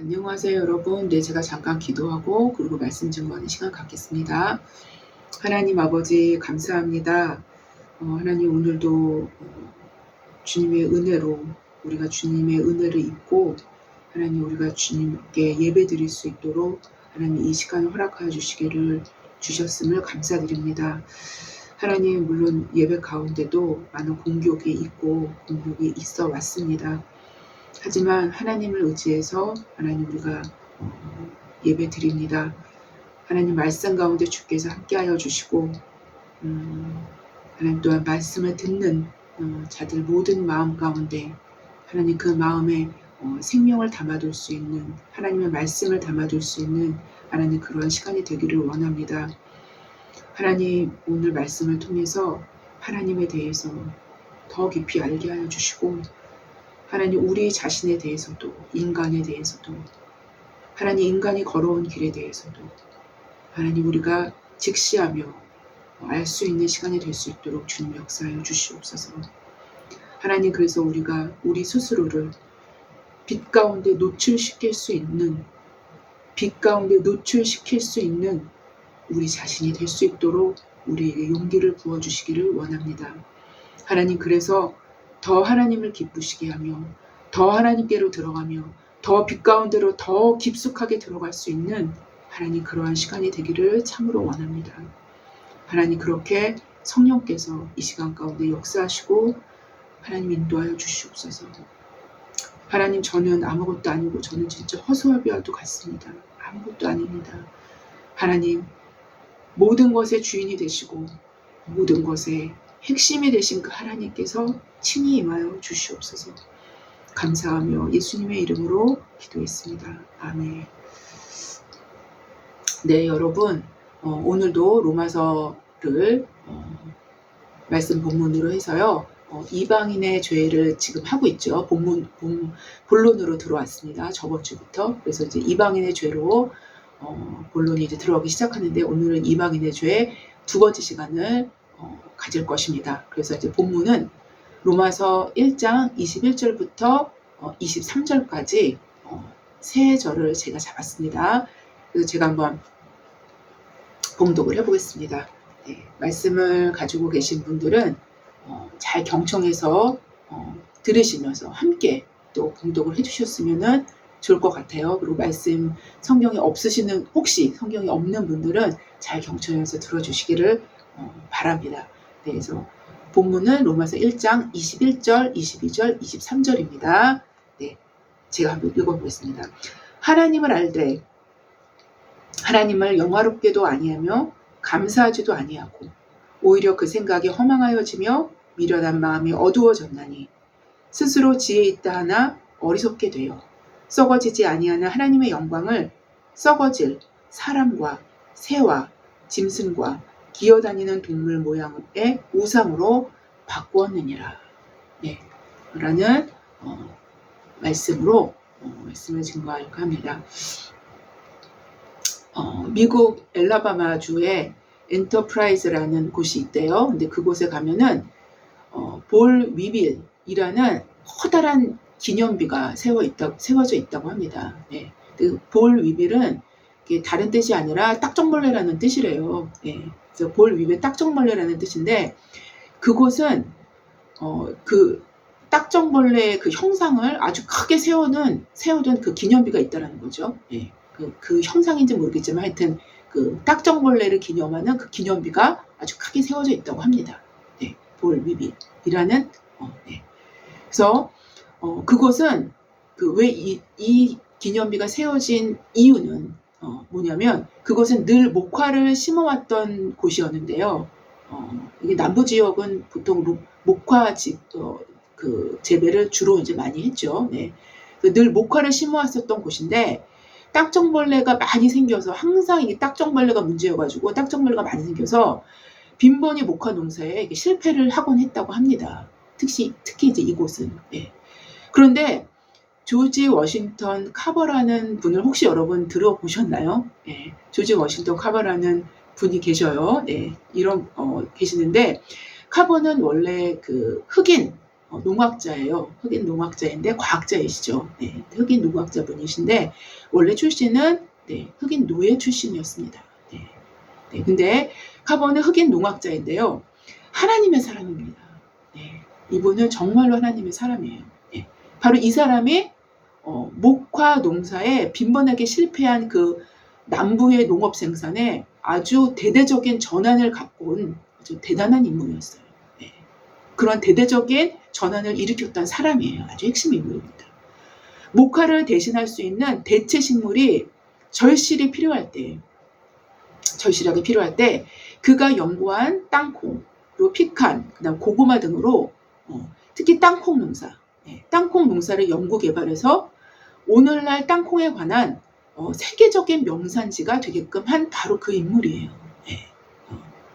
안녕하세요, 여러분. 네, 제가 잠깐 기도하고 그리고 말씀 증거하는 시간 갖겠습니다. 하나님 아버지 감사합니다. 하나님 오늘도 주님의 은혜로 우리가 주님의 은혜를 입고 하나님 우리가 주님께 예배 드릴 수 있도록 하나님 이 시간을 허락하여 주시기를 주셨음을 감사드립니다. 하나님 물론 예배 가운데도 많은 공격이 있고 공격이 있어 왔습니다. 하지만 하나님을 의지해서 하나님 우리가 예배 드립니다. 하나님 말씀 가운데 주께서 함께하여 주시고 하나님 또한 말씀을 듣는 자들 모든 마음 가운데 하나님 그 마음에 생명을 담아둘 수 있는 하나님의 말씀을 담아둘 수 있는 하나님 그러한 시간이 되기를 원합니다. 하나님 오늘 말씀을 통해서 하나님에 대해서 더 깊이 알게 하여 주시고 하나님 우리 자신에 대해서도 인간에 대해서도 하나님 인간이 걸어온 길에 대해서도 하나님 우리가 직시하며 알 수 있는 시간이 될 수 있도록 주님 역사하여 주시옵소서. 하나님 그래서 우리가 우리 스스로를 빛 가운데 노출시킬 수 있는 우리 자신이 될 수 있도록 우리에게 용기를 부어주시기를 원합니다. 하나님 그래서 더 하나님을 기쁘시게 하며 더 하나님께로 들어가며 더 빛 가운데로 더 깊숙하게 들어갈 수 있는 하나님 그러한 시간이 되기를 참으로 원합니다. 하나님 그렇게 성령께서 이 시간 가운데 역사하시고 하나님 인도하여 주시옵소서. 하나님 저는 아무것도 아니고 저는 진짜 허수아비와도 같습니다. 아무것도 아닙니다. 하나님 모든 것의 주인이 되시고 모든 것의 핵심이 되신 그 하나님께서 친히 임하여 주시옵소서. 감사하며 예수님의 이름으로 기도했습니다. 아멘. 네, 여러분 오늘도 로마서를 말씀 본문으로 해서요. 이방인의 죄를 지금 하고 있죠. 본론으로 들어왔습니다. 저번 주부터. 그래서 이제 이방인의 죄로 본론이 이제 들어가기 시작하는데 오늘은 이방인의 죄 두 번째 시간을 가질 것입니다. 그래서 이제 본문은 로마서 1장 21절부터 23절까지 세 절을 제가 잡았습니다. 그래서 제가 한번 봉독을 해보겠습니다. 네, 말씀을 가지고 계신 분들은 잘 경청해서 들으시면서 함께 또 봉독을 해주셨으면 좋을 것 같아요. 그리고 말씀 성경이 없으시는 혹시 성경이 없는 분들은 잘 경청해서 들어주시기를 바랍니다. 네, 그래서 본문은 로마서 1장 21절, 22절, 23절입니다. 네, 제가 한번 읽어보겠습니다. 하나님을 알되 하나님을 영화롭게도 아니하며 감사하지도 아니하고 오히려 그 생각이 허망하여지며 미련한 마음이 어두워졌나니 스스로 지혜 있다 하나 어리석게 되어 썩어지지 아니하는 하나님의 영광을 썩어질 사람과 새와 짐승과 기어다니는 동물 모양의 우상으로 바꾸었느니라. 네, 라는 말씀으로 말씀을 증거하려고 합니다. 미국 엘라바마주에 엔터프라이즈라는 곳이 있대요. 근데 그곳에 가면은 볼 위빌이라는 커다란 기념비가 세워져 있다고 합니다. 네, 볼 위빌은 다른 뜻이 아니라 딱정벌레라는 뜻이래요. 네, 그래서 볼 위빌 딱정벌레라는 뜻인데 그곳은 그 딱정벌레의 그 형상을 아주 크게 세워둔 그 기념비가 있다는 거죠. 네, 그 형상인지 모르겠지만 하여튼 그 딱정벌레를 기념하는 그 기념비가 아주 크게 세워져 있다고 합니다. 네, 볼 위빌이라는 네. 그래서 그곳은 왜 이 기념비가 세워진 이유는 뭐냐면 그것은 늘 목화를 심어왔던 곳이었는데요. 이게 남부 지역은 보통 목화 그 재배를 주로 이제 많이 했죠. 네. 늘 목화를 심어왔었던 곳인데 딱정벌레가 많이 생겨서 항상 이게 딱정벌레가 문제여가지고 딱정벌레가 많이 생겨서 빈번히 목화 농사에 실패를 하곤 했다고 합니다. 특히 이제 이곳은. 네. 그런데 조지 워싱턴 카버라는 분을 혹시 여러분 들어보셨나요? 네, 조지 워싱턴 카버라는 분이 계셔요. 네, 계시는데 카버는 원래 그 흑인 농학자예요. 흑인 농학자인데 과학자이시죠. 네, 흑인 농학자분이신데 원래 출신은 네, 흑인 노예 출신이었습니다. 네, 네, 근데 카버는 흑인 농학자인데요. 하나님의 사람입니다. 네, 이분은 정말로 하나님의 사람이에요. 네, 바로 이 사람이 목화 농사에 빈번하게 실패한 그 남부의 농업 생산에 아주 대대적인 전환을 갖고 온 아주 대단한 인물이었어요. 네. 그런 대대적인 전환을 일으켰던 사람이에요. 아주 핵심 인물입니다. 목화를 대신할 수 있는 대체 식물이 절실히 필요할 때, 절실하게 필요할 때 그가 연구한 땅콩, 그리고 피칸, 그다음 고구마 등으로 특히 땅콩 농사, 땅콩 농사를 연구 개발해서 오늘날 땅콩에 관한 세계적인 명산지가 되게끔 한 바로 그 인물이에요.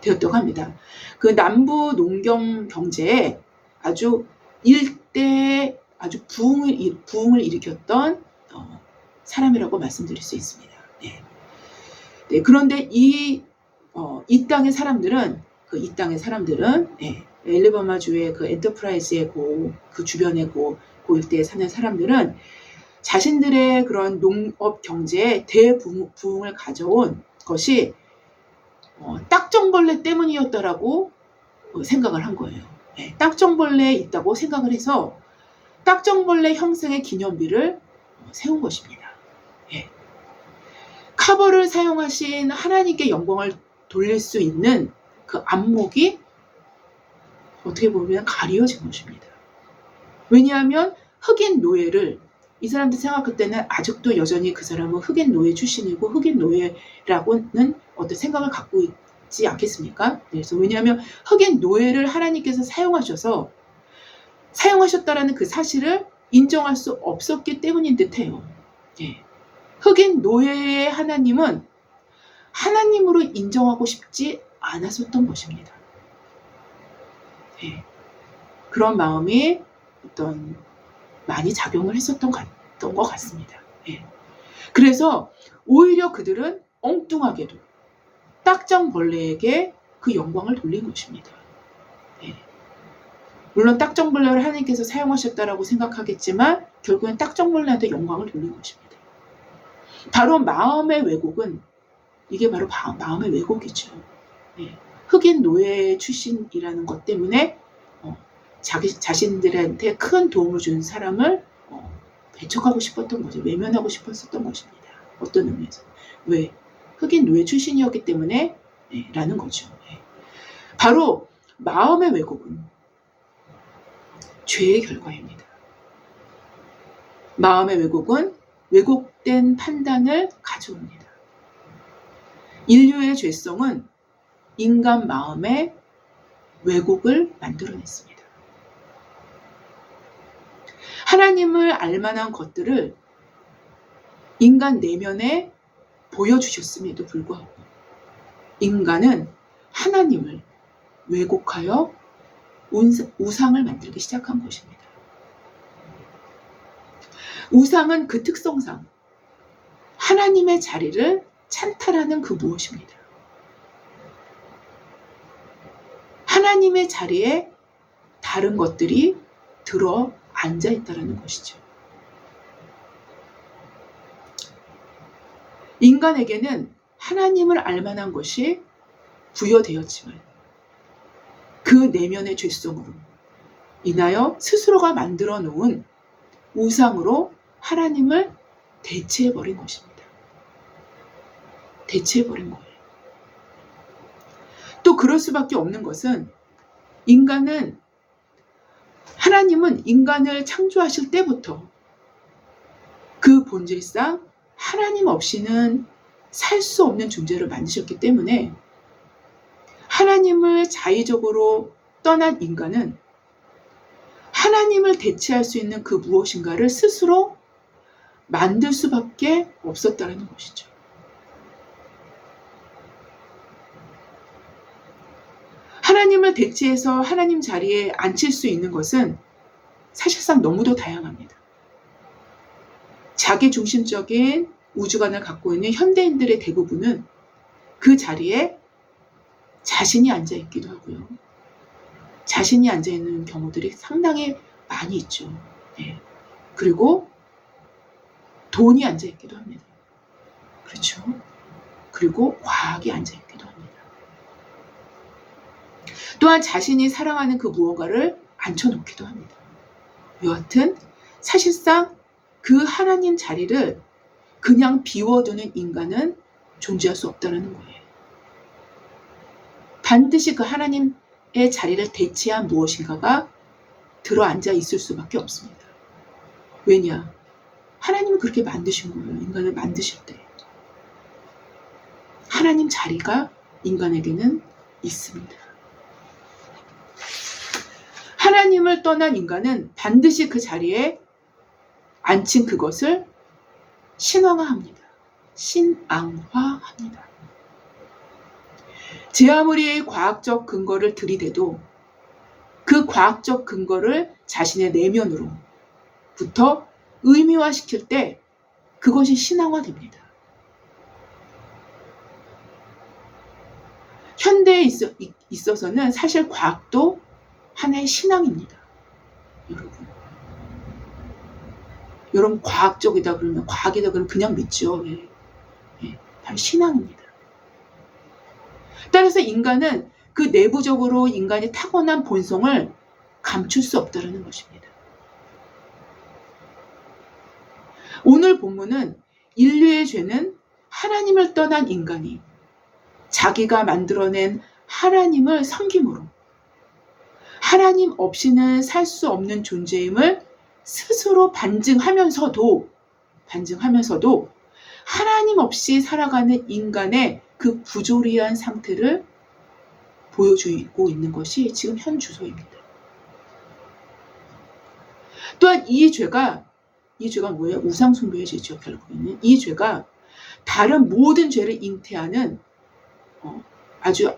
되었다고 합니다. 그 남부 농경 경제에 아주 일대에 아주 부흥을 일으켰던 사람이라고 말씀드릴 수 있습니다. 네, 그런데 이 땅의 사람들은 엘리버마주의 그 엔터프라이즈의 그 주변의 그 일대에 사는 사람들은 자신들의 그런 농업 경제에 대부흥을 가져온 것이 딱정벌레 때문이었다라고 생각을 한 거예요. 네, 딱정벌레에 있다고 생각을 해서 딱정벌레 형성의 기념비를 세운 것입니다. 네. 카버를 사용하신 하나님께 영광을 돌릴 수 있는 그 안목이 어떻게 보면 가려진 것입니다. 왜냐하면 흑인 노예를 이 사람들 생각할 때는 아직도 여전히 그 사람은 흑인 노예 출신이고 흑인 노예라고는 어떤 생각을 갖고 있지 않겠습니까? 그래서 왜냐하면 흑인 노예를 하나님께서 사용하셨다라는 그 사실을 인정할 수 없었기 때문인 듯해요. 예. 흑인 노예의 하나님은 하나님으로 인정하고 싶지 않았었던 것입니다. 예. 그런 마음이 많이 작용을 했었던 것 같습니다. 예. 그래서 오히려 그들은 엉뚱하게도 딱정벌레에게 그 영광을 돌린 것입니다. 예. 물론 딱정벌레를 하나님께서 사용하셨다라고 생각하겠지만 결국엔 딱정벌레한테 영광을 돌린 것입니다. 바로 마음의 왜곡은 이게 바로 마음의 왜곡이죠. 예. 흑인 노예 출신이라는 것 때문에 자신들한테 큰 도움을 준 사람을 배척하고 싶었던 거죠. 외면하고 싶었었던 것입니다. 어떤 의미에서. 왜? 흑인 노예 출신이었기 때문에 라는 거죠. 바로 마음의 왜곡은 죄의 결과입니다. 마음의 왜곡은 왜곡된 판단을 가져옵니다. 인류의 죄성은 인간 마음의 왜곡을 만들어냈습니다. 하나님을 알만한 것들을 인간 내면에 보여주셨음에도 불구하고 인간은 하나님을 왜곡하여 우상을 만들기 시작한 것입니다. 우상은 그 특성상 하나님의 자리를 찬탈하는 그 무엇입니다. 하나님의 자리에 다른 것들이 들어 앉아 있다는 것이죠. 인간에게는 하나님을 알만한 것이 부여되었지만 그 내면의 죄성으로 인하여 스스로가 만들어 놓은 우상으로 하나님을 대체해버린 것입니다. 대체해버린 거예요. 또 그럴 수밖에 없는 것은 하나님은 인간을 창조하실 때부터 그 본질상 하나님 없이는 살 수 없는 존재를 만드셨기 때문에 하나님을 자의적으로 떠난 인간은 하나님을 대체할 수 있는 그 무엇인가를 스스로 만들 수밖에 없었다는 것이죠. 하나님을 대체해서 하나님 자리에 앉힐 수 있는 것은 사실상 너무도 다양합니다. 자기 중심적인 우주관을 갖고 있는 현대인들의 대부분은 그 자리에 자신이 앉아 있기도 하고요. 자신이 앉아있는 경우들이 상당히 많이 있죠. 네. 그리고 돈이 앉아있기도 합니다. 그렇죠. 그리고 과학이 앉아있기도 합니다. 또한 자신이 사랑하는 그 무언가를 앉혀놓기도 합니다. 여하튼 사실상 그 하나님 자리를 그냥 비워두는 인간은 존재할 수 없다는 거예요. 반드시 그 하나님의 자리를 대체한 무엇인가가 들어앉아 있을 수밖에 없습니다. 왜냐? 하나님은 그렇게 만드신 거예요. 인간을 만드실 때. 하나님 자리가 인간에게는 있습니다. 하나님을 떠난 인간은 반드시 그 자리에 앉힌 그것을 신앙화합니다. 신앙화합니다. 제 아무리 과학적 근거를 들이대도 그 과학적 근거를 자신의 내면으로부터 의미화시킬 때 그것이 신앙화됩니다. 현대에 있어서는 사실 과학도 하나의 신앙입니다. 여러분 과학적이다 그러면 과학이다 그러면 그냥 믿죠. 바로 신앙입니다. 따라서 인간은 그 내부적으로 인간이 타고난 본성을 감출 수 없다는 것입니다. 오늘 본문은 인류의 죄는 하나님을 떠난 인간이 자기가 만들어낸 하나님을 섬김으로 하나님 없이는 살 수 없는 존재임을 스스로 반증하면서도 하나님 없이 살아가는 인간의 그 부조리한 상태를 보여주고 있는 것이 지금 현 주소입니다. 또한 이 죄가 뭐예요? 우상숭배의 죄죠. 결국에는 이 죄가 다른 모든 죄를 잉태하는 아주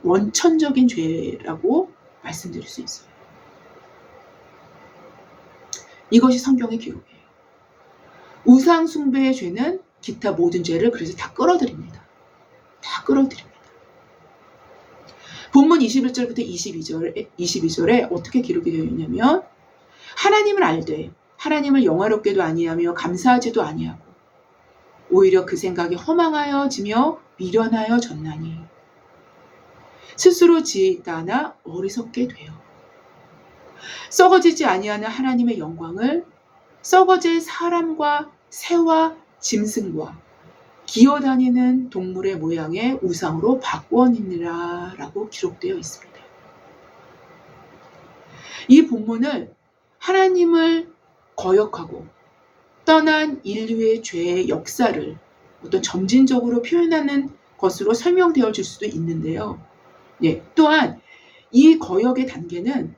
원천적인 죄라고 말씀드릴 수 있어요. 이것이 성경의 기록이에요. 우상숭배의 죄는 기타 모든 죄를 그래서 다 끌어들입니다. 본문 21절부터 22절에 어떻게 기록이 되어 있냐면 하나님을 알되 하나님을 영화롭게도 아니하며 감사하지도 아니하고 오히려 그 생각이 허망하여지며 미련하여 졌나니 스스로 지혜 있다 하나 어리석게 되어 썩어지지 아니하는 하나님의 영광을 썩어질 사람과 새와 짐승과 기어다니는 동물의 모양의 우상으로 바꾸었느니라 라고 기록되어 있습니다. 이 본문을 하나님을 거역하고 떠난 인류의 죄의 역사를 어떤 점진적으로 표현하는 것으로 설명되어 줄 수도 있는데요. 또한 이 거역의 단계는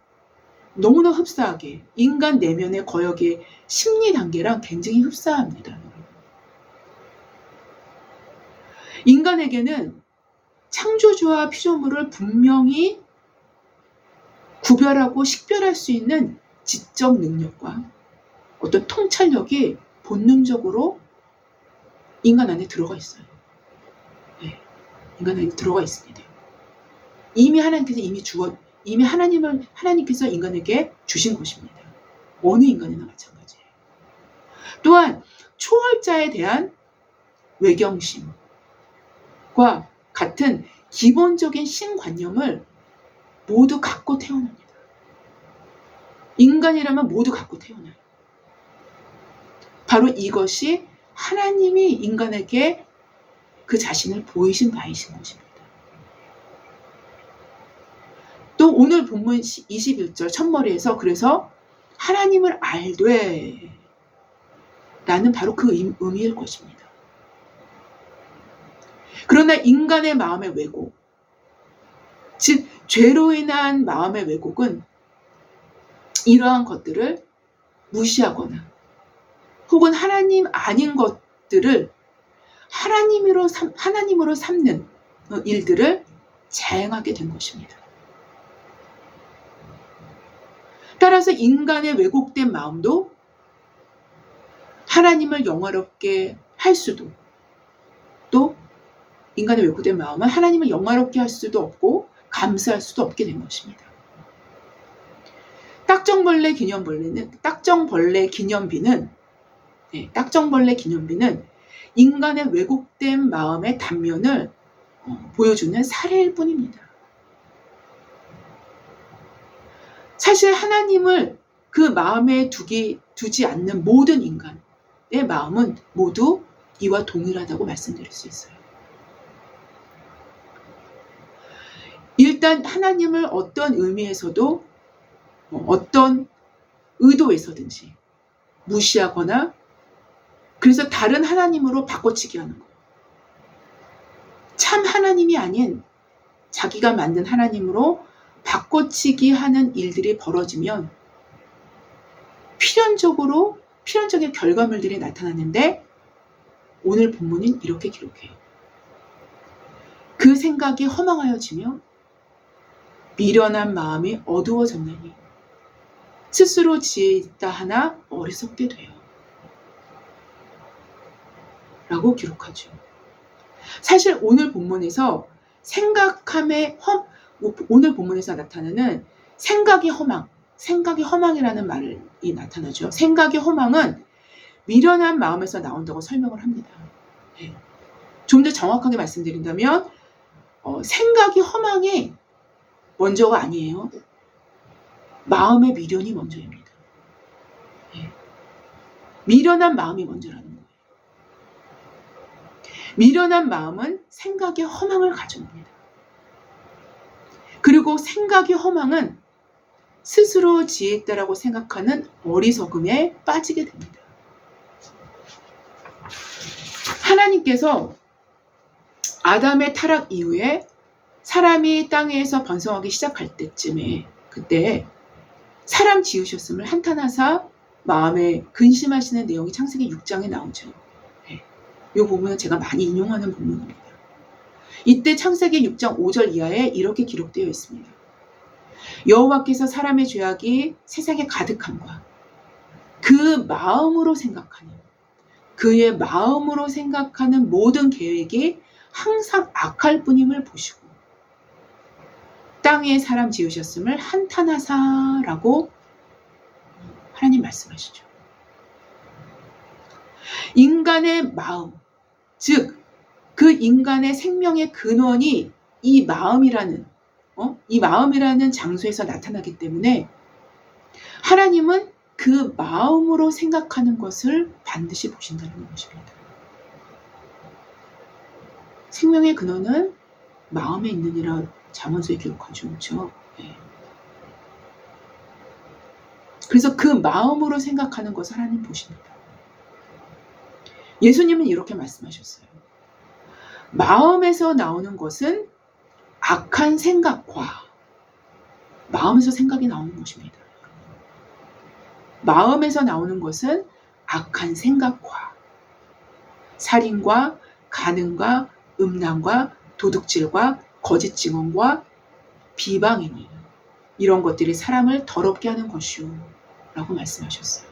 너무나 흡사하게 인간 내면의 거역의 심리 단계랑 굉장히 흡사합니다. 인간에게는 창조주와 피조물을 분명히 구별하고 식별할 수 있는 지적 능력과 어떤 통찰력이 본능적으로 인간 안에 들어가 있어요. 인간 안에 들어가 있습니다. 이미 하나님께서 인간에게 주신 것입니다. 어느 인간이나 마찬가지예요. 또한 초월자에 대한 외경심과 같은 기본적인 신관념을 모두 갖고 태어납니다. 인간이라면 모두 갖고 태어나요. 바로 이것이 하나님이 인간에게 그 자신을 보이신 바이신 것입니다. 또 오늘 본문 21절 첫머리에서 그래서 하나님을 알되 라는 바로 그 의미일 것입니다. 그러나 인간의 마음의 왜곡, 즉 죄로 인한 마음의 왜곡은 이러한 것들을 무시하거나 혹은 하나님 아닌 것들을 하나님으로 삼는 일들을 자행하게 된 것입니다. 따라서 인간의 왜곡된 마음도 하나님을 영화롭게 할 수도, 또 인간의 왜곡된 마음은 하나님을 영화롭게 할 수도 없고 감수할 수도 없게 된 것입니다. 딱정벌레 기념비는 인간의 왜곡된 마음의 단면을 보여주는 사례일 뿐입니다. 사실 하나님을 그 마음에 두지 않는 모든 인간의 마음은 모두 이와 동일하다고 말씀드릴 수 있어요. 일단 하나님을 어떤 의미에서도 어떤 의도에서든지 무시하거나 그래서 다른 하나님으로 바꿔치기 하는 거예요. 참 하나님이 아닌 자기가 만든 하나님으로 바꿔치기 하는 일들이 벌어지면 필연적인 결과물들이 나타나는데 오늘 본문은 이렇게 기록해요. 그 생각이 허망하여지며 미련한 마음이 어두워졌나니 스스로 지혜 있다 하나 어리석게 돼요. 라고 기록하죠. 사실 오늘 본문에서 오늘 본문에서 나타나는 생각이 허망이라는 말이 나타나죠. 생각의 허망은 미련한 마음에서 나온다고 설명을 합니다. 좀 더 정확하게 말씀드린다면 생각이 허망이 먼저가 아니에요. 마음의 미련이 먼저입니다. 미련한 마음이 먼저라는 거예요. 미련한 마음은 생각의 허망을 가져옵니다. 그리고 생각의 허망은 스스로 지혜있다라고 생각하는 어리석음에 빠지게 됩니다. 하나님께서 아담의 타락 이후에 사람이 땅에서 번성하기 시작할 때쯤에 그때 사람 지으셨음을 한탄하사 마음에 근심하시는 내용이 창세기 6장에 나오죠. 이 부분은 제가 많이 인용하는 부분입니다. 이때 창세기 6장 5절 이하에 이렇게 기록되어 있습니다. 여호와께서 사람의 죄악이 세상에 가득함과 그의 마음으로 생각하는 모든 계획이 항상 악할 뿐임을 보시고 땅에 사람 지으셨음을 한탄하사라고 하나님 말씀하시죠. 인간의 마음, 즉 그 인간의 생명의 근원이 이 마음이라는 장소에서 나타나기 때문에 하나님은 그 마음으로 생각하는 것을 반드시 보신다는 것입니다. 생명의 근원은 마음에 있느니라 잠언서에 기록하죠. 그렇죠? 그래서 그 마음으로 생각하는 것을 하나님 보십니다. 예수님은 이렇게 말씀하셨어요. 마음에서 나오는 것은 악한 생각과 마음에서 생각이 나오는 것입니다. 마음에서 나오는 것은 악한 생각과 살인과 간음과 음란과 도둑질과 거짓 증언과 비방이니 이런 것들이 사람을 더럽게 하는 것이오 라고 말씀하셨어요.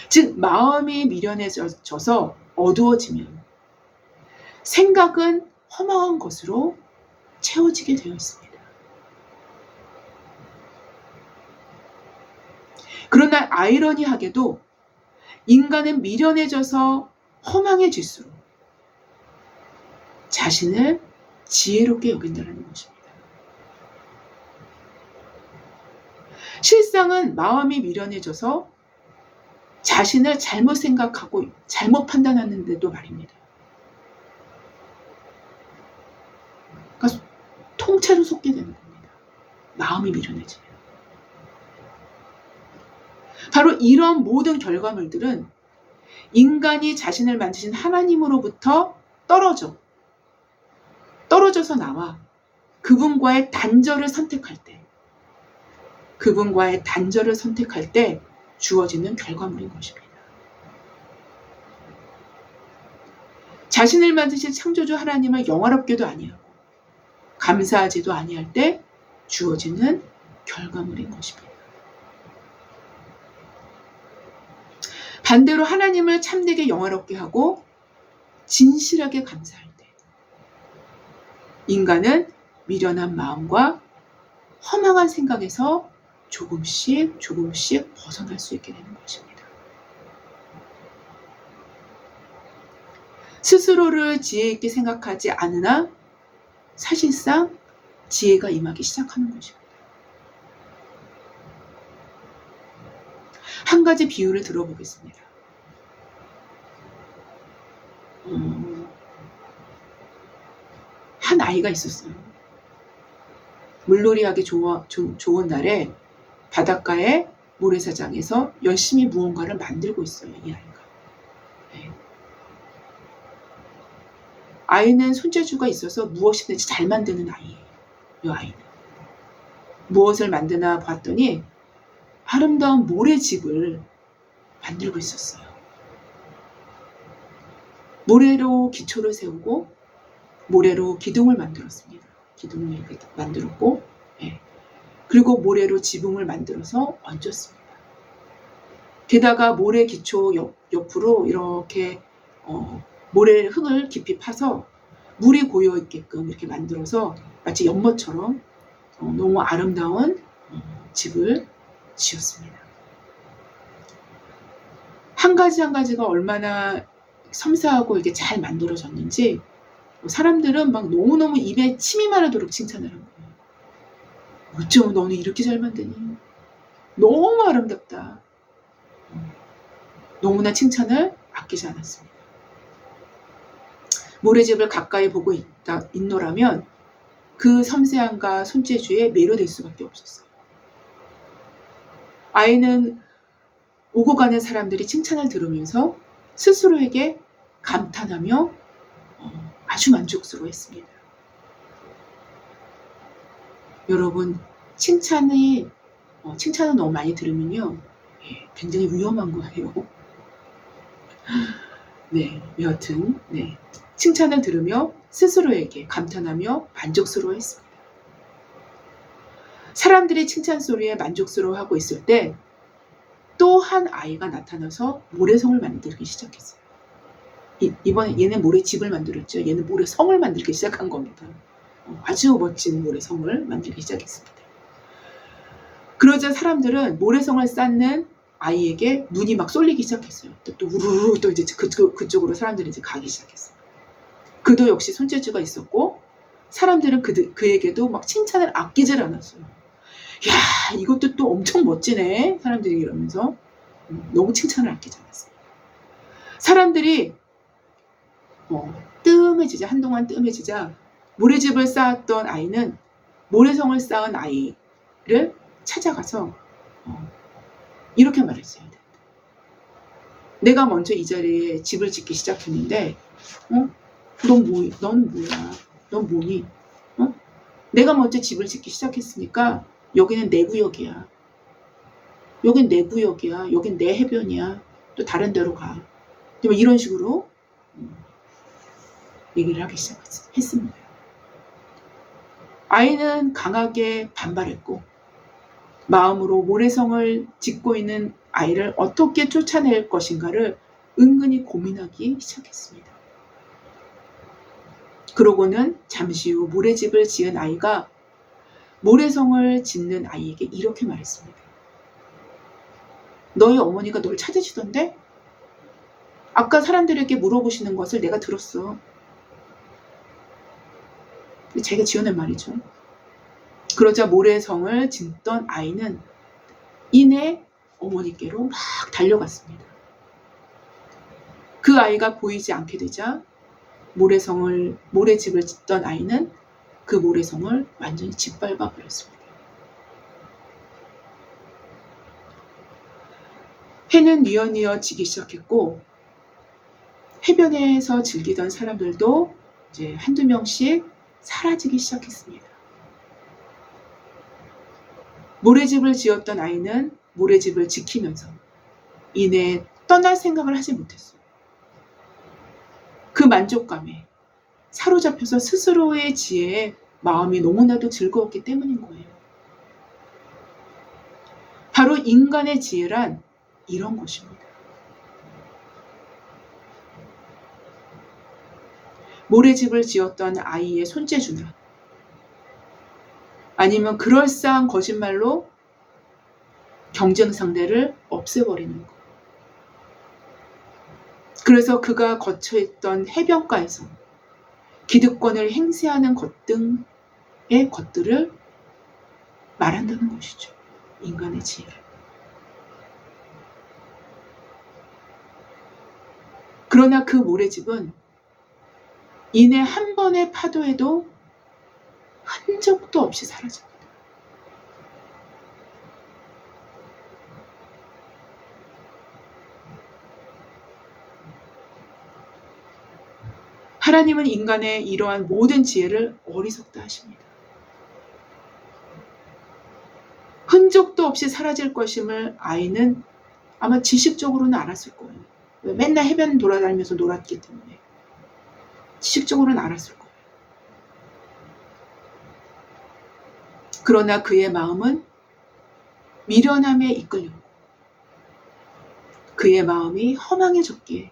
즉 마음이 미련해져서 어두워지면 생각은 허망한 것으로 채워지게 되어 있습니다. 그러나 아이러니하게도 인간은 미련해져서 허망해질수록 자신을 지혜롭게 여긴다는 것입니다. 실상은 마음이 미련해져서 자신을 잘못 생각하고 잘못 판단하는데도 말입니다. 그러니까 통째로 속게 되는 겁니다. 마음이 미련해지면. 바로 이런 모든 결과물들은 인간이 자신을 만드신 하나님으로부터 떨어져서 나와 그분과의 단절을 선택할 때 주어지는 결과물인 것입니다. 자신을 만드신 창조주 하나님을 영화롭게도 아니하고 감사하지도 아니할 때 주어지는 결과물인 것입니다. 반대로 하나님을 참되게 영화롭게 하고 진실하게 감사할 때 인간은 미련한 마음과 허망한 생각에서 조금씩 벗어날 수 있게 되는 것입니다. 스스로를 지혜 있게 생각하지 않으나 사실상 지혜가 임하기 시작하는 것입니다. 한 가지 비유를 들어보겠습니다. 한 아이가 있었어요. 물놀이하기 좋은 날에 바닷가에 모래사장에서 열심히 무언가를 만들고 있어요. 이 아이가. 네. 아이는 손재주가 있어서 무엇이든지 잘 만드는 아이예요. 이 아이는. 무엇을 만드나 봤더니 아름다운 모래집을 만들고 있었어요. 모래로 기초를 세우고 모래로 기둥을 만들었습니다. 기둥을 이렇게 만들었고, 그리고 모래로 지붕을 만들어서 얹었습니다. 게다가 모래 기초 옆으로 이렇게 모래 흙을 깊이 파서 물이 고여 있게끔 이렇게 만들어서 마치 연못처럼 너무 아름다운 집을 지었습니다. 한 가지 한 가지가 얼마나 섬세하고 이게 잘 만들어졌는지 사람들은 막 너무너무 입에 침이 마르도록 칭찬을 한 거예요. 어쩜 너는 이렇게 잘 만드니? 너무 아름답다. 너무나 칭찬을 아끼지 않았습니다. 모래집을 가까이 보고 있노라면 그 섬세함과 손재주에 매료될 수밖에 없었어요. 아이는 오고 가는 사람들이 칭찬을 들으면서 스스로에게 감탄하며 아주 만족스러워했습니다. 여러분, 칭찬을 너무 많이 들으면요, 굉장히 위험한 거예요. 네, 여하튼, 칭찬을 들으며 스스로에게 감탄하며 만족스러워했습니다. 사람들이 칭찬 소리에 만족스러워하고 있을 때 또 한 아이가 나타나서 모래성을 만들기 시작했어요. 이번에 얘는 모래집을 만들었죠. 얘는 모래성을 만들기 시작한 겁니다. 아주 멋진 모래성을 만들기 시작했습니다. 그러자 사람들은 모래성을 쌓는 아이에게 눈이 막 쏠리기 시작했어요. 또 우르르 또 이제 그쪽으로 사람들이 이제 가기 시작했어요. 그도 역시 손재주가 있었고 사람들은 그에게도 막 칭찬을 아끼질 않았어요. 야, 이것도 또 엄청 멋지네. 사람들이 이러면서 너무 칭찬을 아끼지 않았어요. 사람들이 한동안 뜸해지자 모래집을 쌓았던 아이는 모래성을 쌓은 아이를 찾아가서 이렇게 말했어요. 내가 먼저 이 자리에 집을 짓기 시작했는데 넌 뭐야? 넌 뭐니? 내가 먼저 집을 짓기 시작했으니까 여기는 내 구역이야. 여긴 내 구역이야. 여긴 내 해변이야. 또 다른 데로 가. 이런 식으로 얘기를 하기 시작했습니다. 아이는 강하게 반발했고 마음으로 모래성을 짓고 있는 아이를 어떻게 쫓아낼 것인가를 은근히 고민하기 시작했습니다. 그러고는 잠시 후 모래집을 지은 아이가 모래성을 짓는 아이에게 이렇게 말했습니다. 너희 어머니가 널 찾으시던데? 아까 사람들에게 물어보시는 것을 내가 들었어. 제가 지어낸 말이죠. 그러자 모래성을 짓던 아이는 이내 어머니께로 막 달려갔습니다. 그 아이가 보이지 않게 되자 모래집을 짓던 아이는 그 모래성을 완전히 짓밟아 버렸습니다. 해는 뉘어뉘어 지기 시작했고 해변에서 즐기던 사람들도 이제 한두 명씩 사라지기 시작했습니다. 모래집을 지었던 아이는 모래집을 지키면서 이내 떠날 생각을 하지 못했어요. 그 만족감에 사로잡혀서 스스로의 지혜에 마음이 너무나도 즐거웠기 때문인 거예요. 바로 인간의 지혜란 이런 것입니다. 모래집을 지었던 아이의 손재주나 아니면 그럴싸한 거짓말로 경쟁 상대를 없애버리는 것. 그래서 그가 거쳐있던 해변가에서 기득권을 행세하는 것 등의 것들을 말한다는 것이죠. 인간의 지혜를. 그러나 그 모래집은 이내 한 번의 파도에도 흔적도 없이 사라집니다. 하나님은 인간의 이러한 모든 지혜를 어리석다 하십니다. 흔적도 없이 사라질 것임을 아이는 아마 지식적으로는 알았을 거예요. 왜? 맨날 해변 돌아다니면서 놀았기 때문에. 지식적으로는 알았을 거예요. 그러나 그의 마음은 미련함에 이끌렸고 그의 마음이 허망해졌기에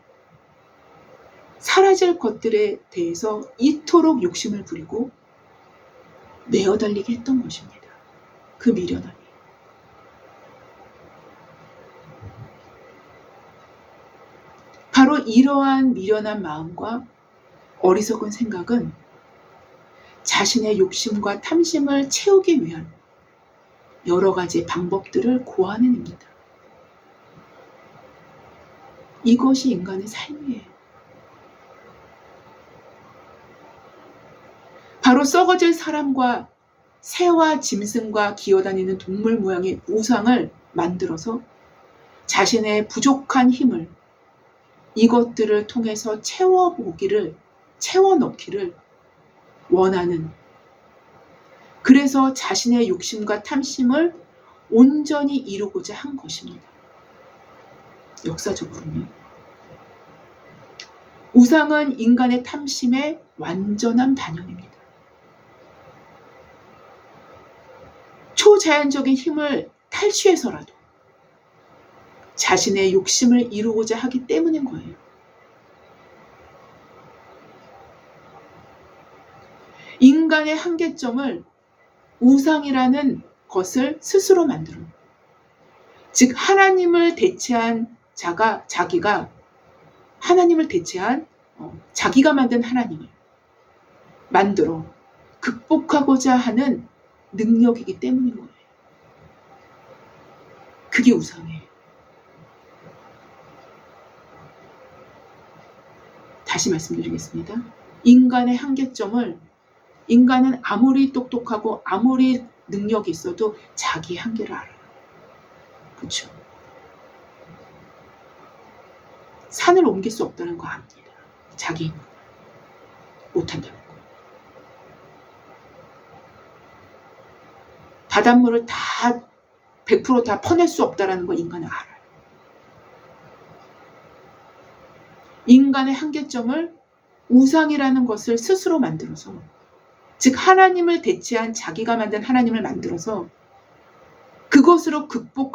사라질 것들에 대해서 이토록 욕심을 부리고 내어달리게 했던 것입니다. 그 미련함이. 바로 이러한 미련한 마음과 어리석은 생각은 자신의 욕심과 탐심을 채우기 위한 여러 가지 방법들을 고안해냅니다. 이것이 인간의 삶이에요. 바로 썩어질 사람과 새와 짐승과 기어다니는 동물 모양의 우상을 만들어서 자신의 부족한 힘을 이것들을 통해서 채워넣기를 원하는, 그래서 자신의 욕심과 탐심을 온전히 이루고자 한 것입니다. 역사적으로는. 우상은 인간의 탐심의 완전한 반영입니다. 초자연적인 힘을 탈취해서라도 자신의 욕심을 이루고자 하기 때문인 거예요. 인간의 한계점을 우상이라는 것을 스스로 만들어. 즉 하나님을 대체한 자기가 하나님을 대체한 자기가 만든 하나님을 만들어 극복하고자 하는 능력이기 때문인 거예요. 그게 우상이에요. 다시 말씀드리겠습니다. 인간의 한계점을 인간은 아무리 똑똑하고 아무리 능력이 있어도 자기 한계를 알아요. 그렇죠? 산을 옮길 수 없다는 거 압니다. 자기 못한다는 거. 바닷물을 다 100% 다 퍼낼 수 없다는 거 인간은 알아요. 인간의 한계점을 우상이라는 것을 스스로 만들어서, 즉 하나님을 대체한 자기가 만든 하나님을 만들어서 그것으로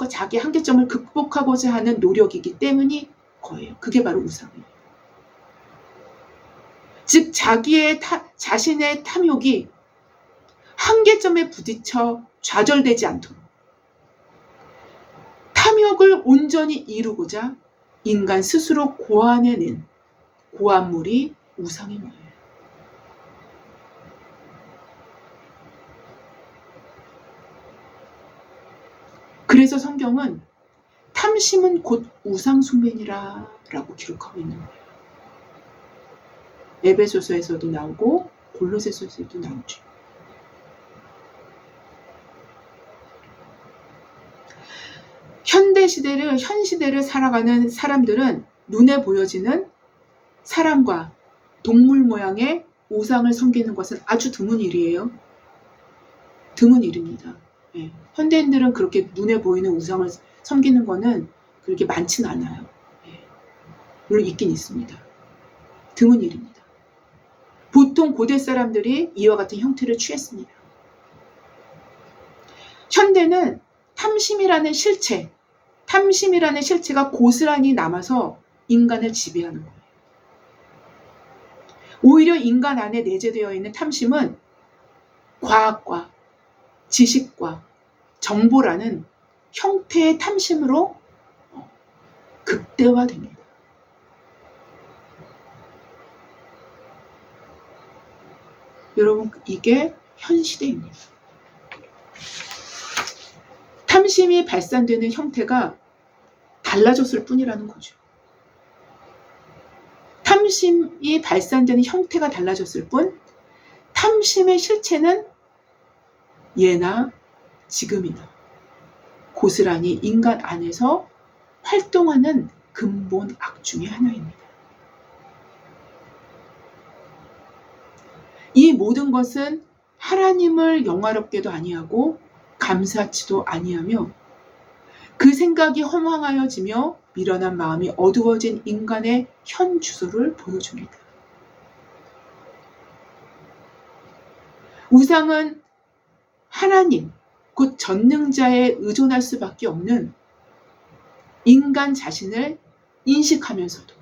자기 한계점을 극복하고자 하는 노력이기 때문이 거예요. 그게 바로 우상이에요. 즉 자신의 탐욕이 한계점에 부딪혀 좌절되지 않도록 탐욕을 온전히 이루고자 인간 스스로 고안해낸 고안물이 우상인 거예요. 그래서 성경은 탐심은 곧 우상숭배니라 라고 기록하고 있는 거예요. 에베소서에서도 나오고 골로새서에서도 나오죠. 현 시대를 살아가는 사람들은 눈에 보여지는 사람과 동물 모양의 우상을 섬기는 것은 아주 드문 일이에요. 드문 일입니다. 예. 현대인들은 그렇게 눈에 보이는 우상을 섬기는 거는 그렇게 많지는 않아요. 예. 물론 있긴 있습니다. 드문 일입니다. 보통 고대 사람들이 이와 같은 형태를 취했습니다. 현대는 탐심이라는 실체가 고스란히 남아서 인간을 지배하는 거예요. 오히려 인간 안에 내재되어 있는 탐심은 과학과 지식과 정보라는 형태의 탐심으로 극대화됩니다. 여러분, 이게 현 시대입니다. 탐심이 발산되는 형태가 달라졌을 뿐이라는 거죠. 탐심이 발산되는 형태가 달라졌을 뿐, 탐심의 실체는 예나 지금이나 고스란히 인간 안에서 활동하는 근본 악 중의 하나입니다. 이 모든 것은 하나님을 영화롭게도 아니하고 감사치도 아니하며 그 생각이 허망하여지며 미련한 마음이 어두워진 인간의 현 주소를 보여줍니다. 우상은 하나님, 곧 전능자에 의존할 수밖에 없는 인간 자신을 인식하면서도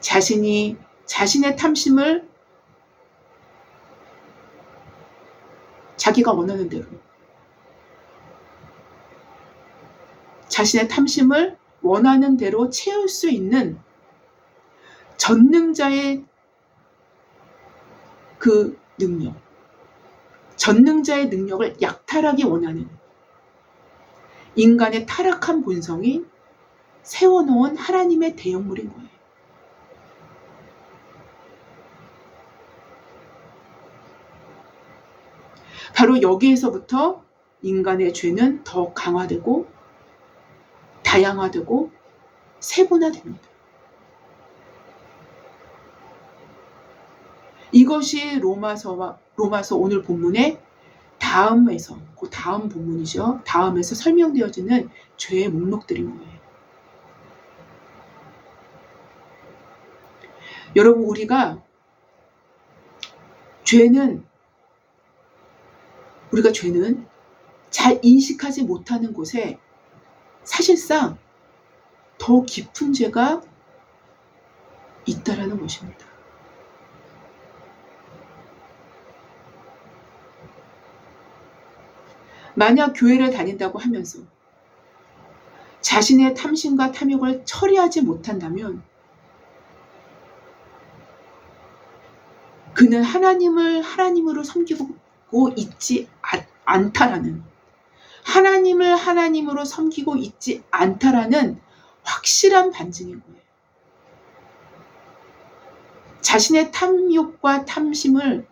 자신이 자신의 탐심을 자기가 원하는 대로, 자신의 탐심을 원하는 대로 채울 수 있는 전능자의 그 능력, 전능자의 능력을 약탈하기 원하는 인간의 타락한 본성이 세워놓은 하나님의 대형물인 거예요. 바로 여기에서부터 인간의 죄는 더 강화되고 다양화되고 세분화됩니다. 이것이 로마서 오늘 본문의 다음에서, 그 다음 본문이죠. 다음에서 설명되어지는 죄의 목록들인 거예요. 여러분, 우리가 죄는 잘 인식하지 못하는 곳에 사실상 더 깊은 죄가 있다라는 것입니다. 만약 교회를 다닌다고 하면서 자신의 탐심과 탐욕을 처리하지 못한다면 그는 하나님을 하나님으로 섬기고 있지 않다라는, 하나님을 하나님으로 섬기고 있지 않다라는 확실한 반증인 거예요. 자신의 탐욕과 탐심을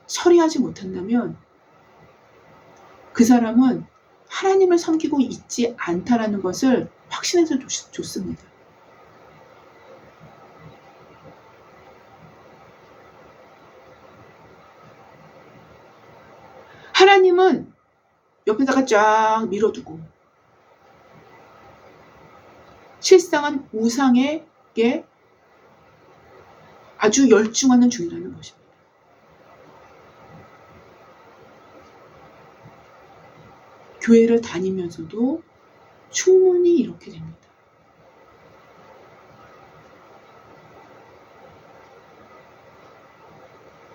처리하지 못한다면 그 사람은 하나님을 섬기고 있지 않다라는 것을 확신해서 좋습니다. 하나님은 옆에다가 쫙 밀어두고 실상은 우상에게 아주 열중하는 중이라는 것입니다. 교회를 다니면서도 충분히 이렇게 됩니다.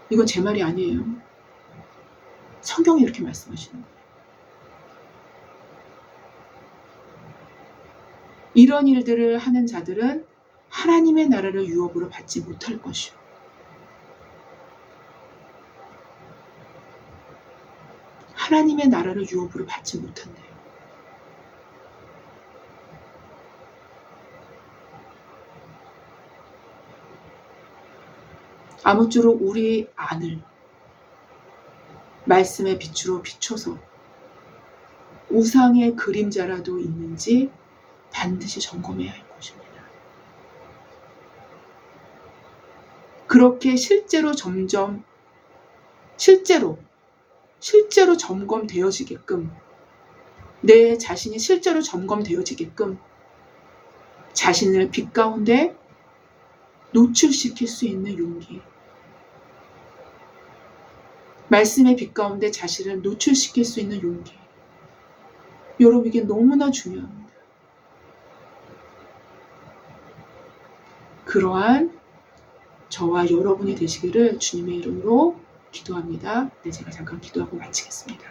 이건 제 말이 아니에요. 성경이 이렇게 말씀하시는 거예요. 이런 일들을 하는 자들은 하나님의 나라를 유업으로 받지 못할 것이요. 하나님의 나라를 유업으로 받지 못한대요. 아무쪼록 우리 안을 말씀의 빛으로 비춰서 우상의 그림자라도 있는지 반드시 점검해야 할 것입니다. 그렇게 실제로 점검되어지게끔, 내 자신이 실제로 점검되어지게끔 자신을 빛 가운데 노출시킬 수 있는 용기, 말씀의 빛 가운데 자신을 노출시킬 수 있는 용기, 여러분, 이게 너무나 중요합니다. 그러한 저와 여러분이 되시기를 주님의 이름으로 기도합니다. 네, 제가 잠깐 기도하고 마치겠습니다.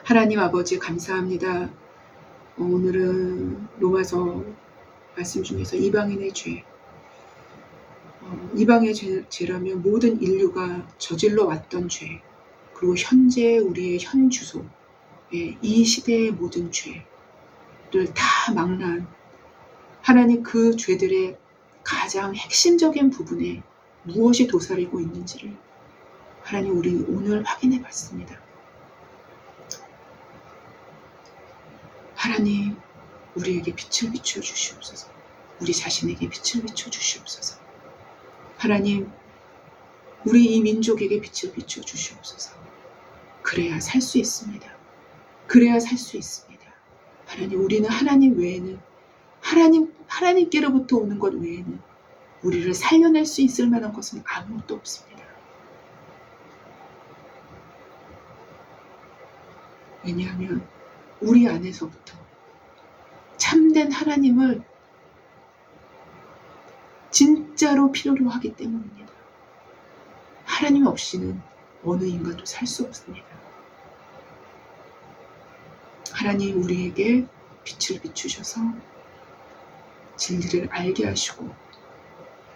하나님 아버지 감사합니다. 오늘은 로마서 말씀 중에서 이방인의 죄, 이방의 죄라면 모든 인류가 저질러 왔던 죄, 그리고 현재 우리의 현 주소, 이 시대의 모든 죄를 다 망라한 하나님, 그 죄들의 가장 핵심적인 부분에 무엇이 도사리고 있는지를 하나님, 우리 오늘 확인해 봤습니다. 하나님, 우리에게 빛을 비추어 주시옵소서. 우리 자신에게 빛을 비추어 주시옵소서. 하나님, 우리 이 민족에게 빛을 비추어 주시옵소서. 그래야 살 수 있습니다. 그래야 살 수 있습니다. 하나님, 우리는 하나님 외에는, 하나님께로부터 오는 것 외에는 우리를 살려낼 수 있을 만한 것은 아무것도 없습니다. 왜냐하면 우리 안에서부터 참된 하나님을 진짜로 필요로 하기 때문입니다. 하나님 없이는 어느 인간도 살 수 없습니다. 하나님, 우리에게 빛을 비추셔서 진리를 알게 하시고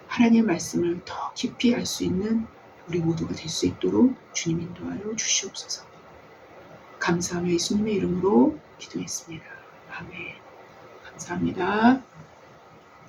하나님의 말씀을 더 깊이 알 수 있는 우리 모두가 될 수 있도록 주님 인도하여 주시옵소서. 감사하며 예수님의 이름으로 기도했습니다. 아멘. 감사합니다.